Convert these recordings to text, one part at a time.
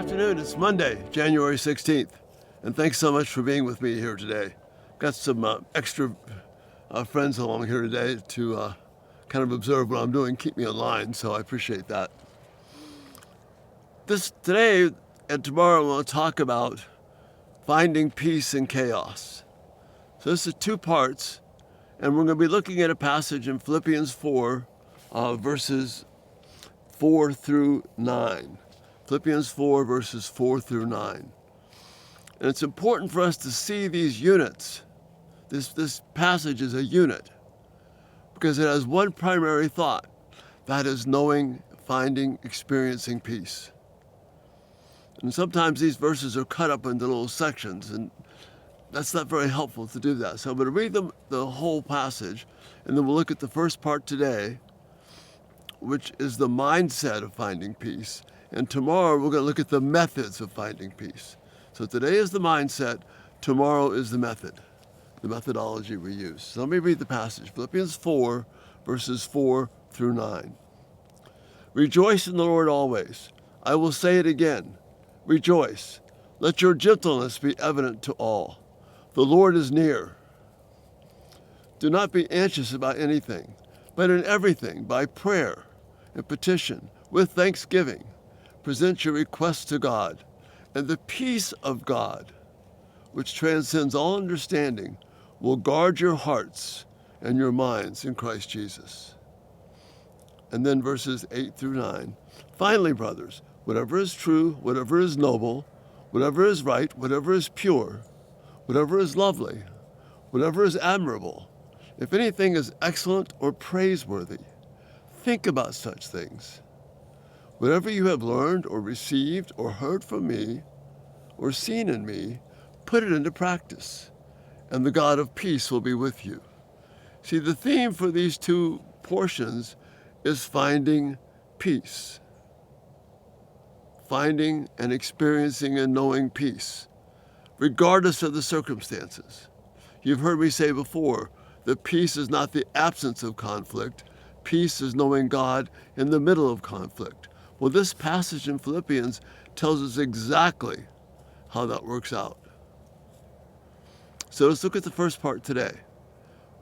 afternoon. It's Monday, January 16th, and thanks so much for being with me here today. Got some extra friends along here today to kind of observe what I'm doing, keep me online, so I appreciate that. Today and tomorrow we'll talk about finding peace in chaos. So this is two parts, and we're going to be looking at a passage in Philippians 4, verses 4 through 9. Philippians 4, verses 4 through 9. And it's important for us to see these units. This passage is a unit because it has one primary thought. That is knowing, finding, experiencing peace. And sometimes these verses are cut up into little sections, and that's not very helpful to do that. So I'm going to read the whole passage, and then we'll look at the first part today, which is the mindset of finding peace. And tomorrow we're going to look at the methods of finding peace. So today is the mindset, tomorrow is the method, the methodology we use. So let me read the passage, Philippians 4, verses 4 through 9. Rejoice in the Lord always. I will say it again, rejoice. Let your gentleness be evident to all. The Lord is near. Do not be anxious about anything, but in everything, by prayer and petition, with thanksgiving, present your requests to God, and the peace of God, which transcends all understanding, will guard your hearts and your minds in Christ Jesus. And then verses 8 through 9. Finally, brothers, whatever is true, whatever is noble, whatever is right, whatever is pure, whatever is lovely, whatever is admirable, if anything is excellent or praiseworthy, think about such things. Whatever you have learned or received or heard from me or seen in me, put it into practice, and the God of peace will be with you. See, the theme for these two portions is finding peace. Finding and experiencing and knowing peace, regardless of the circumstances. You've heard me say before that peace is not the absence of conflict. Peace is knowing God in the middle of conflict. Well, this passage in Philippians tells us exactly how that works out. So let's look at the first part today.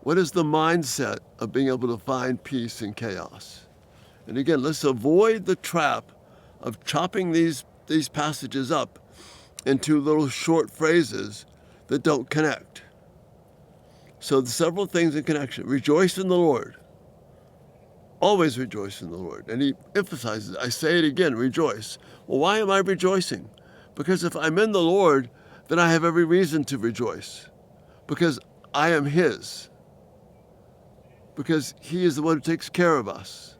What is the mindset of being able to find peace in chaos? And again, let's avoid the trap of chopping these passages up into little short phrases that don't connect. So several things in connection. Rejoice in the Lord. Always rejoice in the Lord. And he emphasizes, I say it again, rejoice. Well, why am I rejoicing? Because if I'm in the Lord, then I have every reason to rejoice. Because I am his. Because he is the one who takes care of us.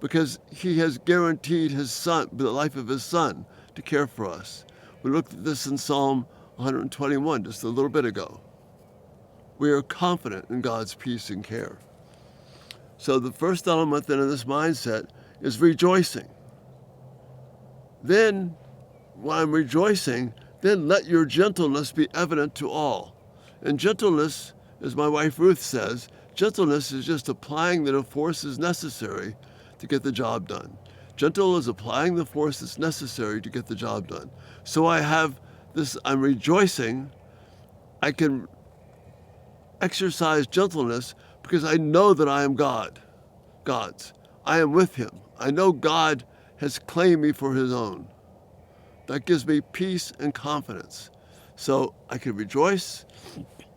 Because he has guaranteed his son, the life of his son, to care for us. We looked at this in Psalm 121 just a little bit ago. We are confident in God's peace and care. So the first element then of this mindset is rejoicing. Then, while I'm rejoicing, then let your gentleness be evident to all. And gentleness, as my wife Ruth says, gentleness is just applying the force is necessary to get the job done. Gentle is applying the force that's necessary to get the job done. So I have this, I'm rejoicing. I can exercise gentleness because I know that I am God's. I am with him. I know God has claimed me for his own. That gives me peace and confidence. So I can rejoice.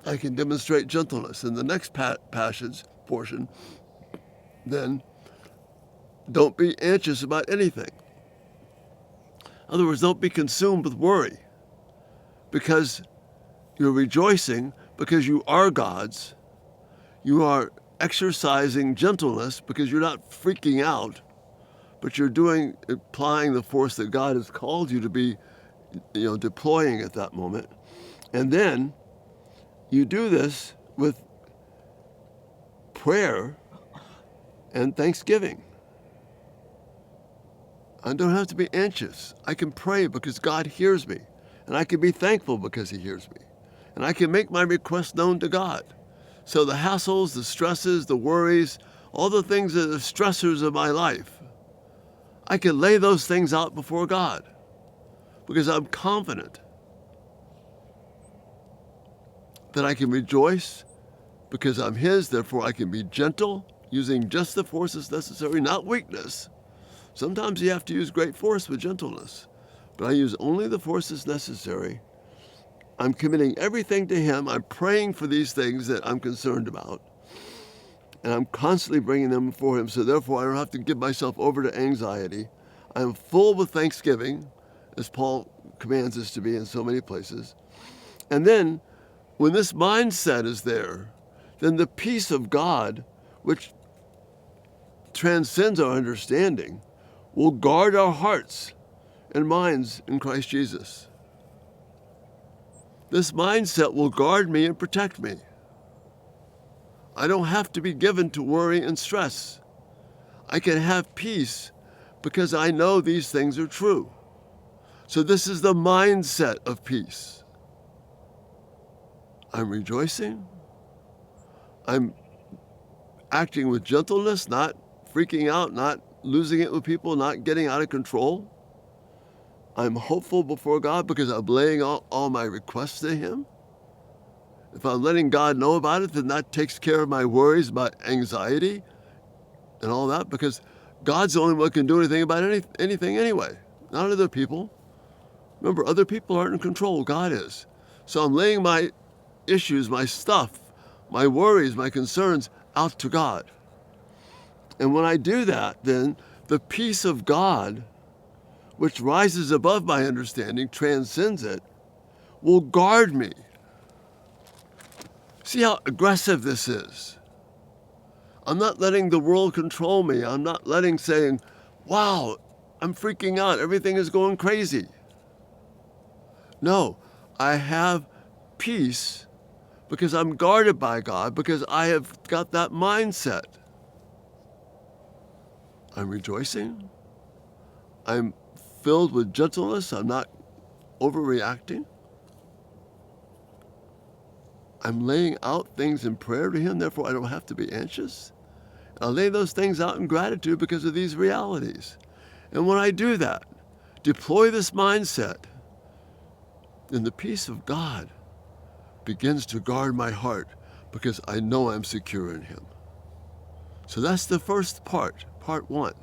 I can demonstrate gentleness. In the next portion, then, don't be anxious about anything. In other words, don't be consumed with worry because you're rejoicing because you are God's. You are exercising gentleness because you're not freaking out, but you're applying the force that God has called you to be, deploying at that moment. And then you do this with prayer and thanksgiving. I don't have to be anxious. I can pray because God hears me, and I can be thankful because he hears me, and I can make my request known to God. So the hassles, the stresses, the worries, all the things that are stressors of my life, I can lay those things out before God because I'm confident that I can rejoice because I'm His, therefore I can be gentle, using just the forces necessary, not weakness. Sometimes you have to use great force with gentleness, but I use only the forces necessary. I'm committing everything to Him. I'm praying for these things that I'm concerned about, and I'm constantly bringing them before Him, so therefore I don't have to give myself over to anxiety. I'm full with thanksgiving, as Paul commands us to be in so many places. And then, when this mindset is there, then the peace of God, which transcends our understanding, will guard our hearts and minds in Christ Jesus. This mindset will guard me and protect me. I don't have to be given to worry and stress. I can have peace because I know these things are true. So this is the mindset of peace. I'm rejoicing. I'm acting with gentleness, not freaking out, not losing it with people, not getting out of control. I'm hopeful before God because I'm laying all my requests to Him. If I'm letting God know about it, then that takes care of my worries, my anxiety, and all that, because God's the only one who can do anything about anything anyway, not other people. Remember, other people aren't in control. God is. So I'm laying my issues, my stuff, my worries, my concerns out to God. And when I do that, then the peace of God, which rises above my understanding, transcends it, will guard me. See how aggressive this is. I'm not letting the world control me. I'm not saying, wow, I'm freaking out. Everything is going crazy. No, I have peace because I'm guarded by God, because I have got that mindset. I'm rejoicing. I'm filled with gentleness. I'm not overreacting. I'm laying out things in prayer to Him, therefore I don't have to be anxious. I lay those things out in gratitude because of these realities. And when I do that, deploy this mindset, then the peace of God begins to guard my heart because I know I'm secure in Him. So that's the first part one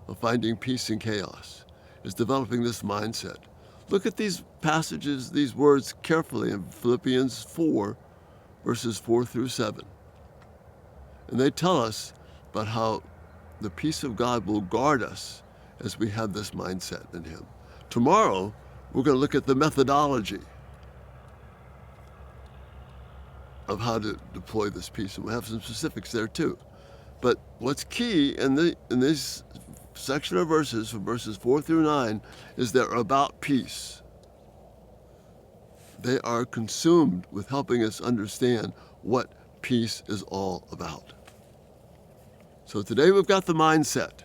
of finding peace in chaos, is developing this mindset. Look at these passages, these words carefully in Philippians 4, verses 4 through 7. And they tell us about how the peace of God will guard us as we have this mindset in Him. Tomorrow, we're going to look at the methodology of how to deploy this peace, and we'll have some specifics there too. But what's key in this section of verses, from verses 4 through 9, is they're about peace. They are consumed with helping us understand what peace is all about. So today we've got the mindset.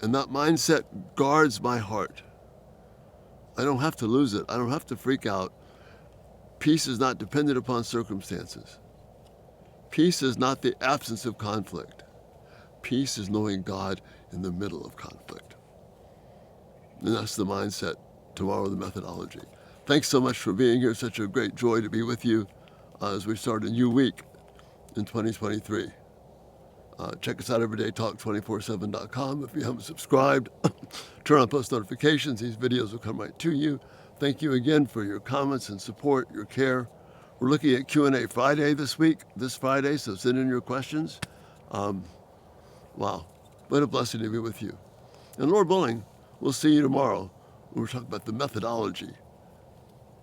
And that mindset guards my heart. I don't have to lose it. I don't have to freak out. Peace is not dependent upon circumstances. Peace is not the absence of conflict. Peace is knowing God in the middle of conflict. And that's the mindset. Tomorrow, the methodology. Thanks so much for being here. Such a great joy to be with you as we start a new week in 2023. Check us out everydaytalk247.com. If you haven't subscribed, turn on post notifications. These videos will come right to you. Thank you again for your comments and support, your care. We're looking at Q&A Friday this Friday, so send in your questions. Wow, what a blessing to be with you. And Lord willing, we'll see you tomorrow when we're talking about the methodology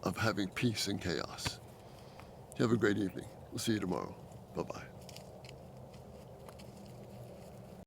of having peace in chaos. You have a great evening. We'll see you tomorrow. Bye-bye.